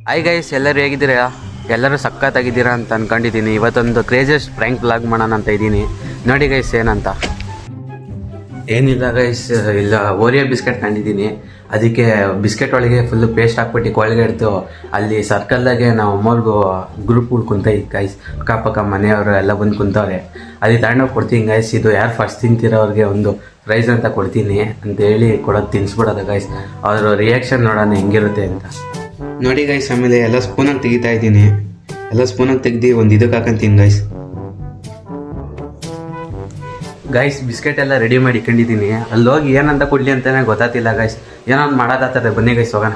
Hi guys, ಎಲ್ಲರೂ ಹೇಗಿದ್ದೀರಾ? ಎಲ್ಲರೂ ಸಖತ್ತಾಗಿದ್ದೀರಾ ಅಂತ ಅಂದ್ಕೊಂಡಿದ್ದೀನಿ. ಇವತ್ತೊಂದು ಕ್ರೇಜಿಯಸ್ಟ್ ಪ್ರ್ಯಾಂಕ್ ವ್ಲಾಗ್ ಮಾಡೋಣ ಅಂತ ಇದ್ದೀನಿ. ನೋಡಿ ಗೈಸ್ ಏನಂತ. ಏನಿಲ್ಲ ಗೈಸ್, ಇಲ್ಲ ಓರಿಯೋ ಬಿಸ್ಕೆಟ್ ತಂದಿದ್ದೀನಿ. ಅದಕ್ಕೆ ಬಿಸ್ಕೆಟ್ ಒಳಗೆ ಫುಲ್ಲು ಪೇಸ್ಟ್ ಹಾಕ್ಬಿಟ್ಟು ಒಳಗೆ ಇಡ್ತು. ಅಲ್ಲಿ ಸರ್ಕಲ್ದಾಗೆ ನಾವು ಅಮ್ಮವ್ರಿಗೂ ಗ್ರೂಪ್ಗಳು ಕುಂತೈ ಗೈಸ್, ಅಕ್ಕಪಕ್ಕ ಮನೆಯವರು ಎಲ್ಲ ಬಂದು ಕುಂತವ್ರೆ. ಅದಕ್ಕೆ ತಗೊಂಡೋಗಿ ಕೊಡ್ತೀನಿ ಗೈಸ್. ಇದು ಯಾರು ಫಸ್ಟ್ ತಿಂತಿರೋರಿಗೆ ಒಂದು ಪ್ರೈಸ್ ಅಂತ ಕೊಡ್ತೀನಿ ಅಂತ ಹೇಳಿ ಕೊಡೋದು ತಿನ್ಸ್ಬಿಡೋದು ಗೈಸ್. ಅವ್ರ ರಿಯಾಕ್ಷನ್ ನೋಡೋಣ ಹೆಂಗಿರುತ್ತೆ ಅಂತ. ನೋಡಿ ಗೈಸ್, ಆಮೇಲೆ ಎಲ್ಲ ಸ್ಪೂನಾಗಿ ತೆಗಿತಾ ಇದ್ದೀನಿ. ಎಲ್ಲ ಸ್ಪೂನಾಗಿ ತೆಗ್ದು ಒಂದು ಇದಕ್ಕೆ ಹಾಕಂತೀನಿ ಗೈಸ್. ಗೈಸ್ ಬಿಸ್ಕೆಟ್ ಎಲ್ಲ ರೆಡಿ ಮಾಡಿ ಇಟ್ಕೊಂಡಿದ್ದೀನಿ. ಅಲ್ಲಿ ಹೋಗಿ ಏನಂತ ಕೊಡ್ಲಿ ಅಂತಾನೆ ಗೊತ್ತಾಗ್ತಿಲ್ಲ ಗೈಸ್. ಏನೋ ಒಂದು ಮಾಡೋದಾಗ್ತದೆ. ಬನ್ನಿ ಗೈಸ್ ಹೋಗೋಣ.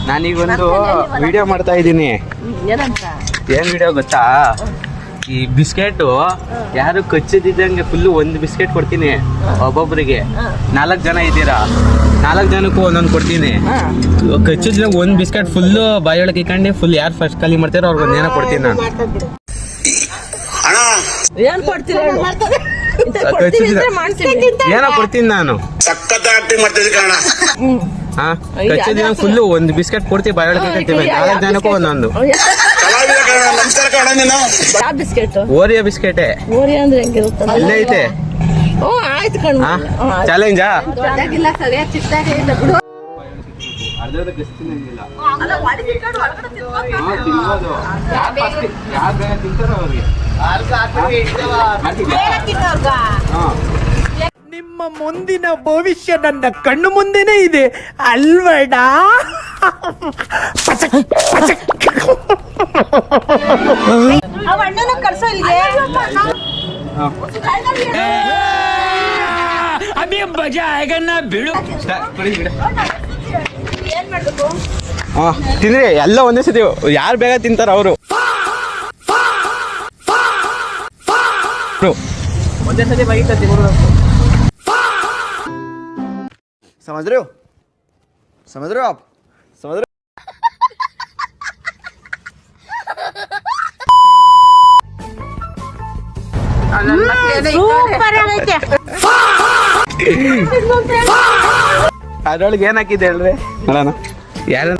ನಾನೀಗೊಂದು ವಿಡಿಯೋ ಮಾಡ್ತಾ ಇದ್ದೀನಿ. ಏನು ವಿಡಿಯೋ ಗೊತ್ತಾ? ಈ ಬಿಸ್ಕೆಟು ಯಾರು ಕಚ್ಚಿದ್ದಂಗೆ ಫುಲ್ಲು ಒಂದು ಬಿಸ್ಕೆಟ್ ಕೊಡ್ತೀನಿ ಒಬ್ಬೊಬ್ಬರಿಗೆ. 4 ಜನ ಇದ್ದೀರಾ, 4 ಜನಕ್ಕೂ ಒಂದೊಂದು ಕೊಡ್ತೀನಿ. ಕಚ್ಚಿದ್ದಾಗ ಒಂದು ಬಿಸ್ಕೆಟ್ ಫುಲ್ಲು ಬಾಯೊಳಗೆ ಇಕ್ಕೊಂಡು ಫುಲ್ ಯಾರು ಫಸ್ಟ್ ಖಾಲಿ ಮಾಡ್ತಾರೋ ಅವ್ರಿಗೆ ಒಂದು ಏನೋ ಕೊಡ್ತೀನಿ ನಾನು. ಏನೋ ಕೊಡ್ತೀನಿ ನಾನು. ಕಚ್ಚಿದ ಫುಲ್ಲು ಒಂದು ಬಿಸ್ಕೆಟ್ ಕೊಡ್ತೀವಿ ಬಾಯೊಳಗೆ ಇಕ್ಕೊಳ್ತೀವಿ. 4 ಜನಕ್ಕೂ ಒಂದೊಂದು. ಓರಿಯೋ ಬಿಸ್ಕೆಟೇ ಇಲ್ಲೇ ಐತೆ. ಚಾಲೆಂಜಾ? ನಿಮ್ಮ ಮುಂದಿನ ಭವಿಷ್ಯ ನನ್ನ ಕಣ್ಣು ಮುಂದೆನೇ ಇದೆ ಅಲ್ವಡ. ತಿಂದ್ರಿ ಎಲ್ಲ ಒಂದೇ ಸತಿ. ಯಾರು ಬೇಗ ತಿಂತಾರ ಅವರು ಒಂದೇ ಸತಿ ಬೈಕತ್ತಿ. समझ रहे हो आप? समझ रहे हो? ಅದ್ರೊಳಗೆ ಏನ್ ಹಾಕಿದ್ದೆ ಹೇಳ್ರಿ ನೋಡೋಣ. ಯಾರು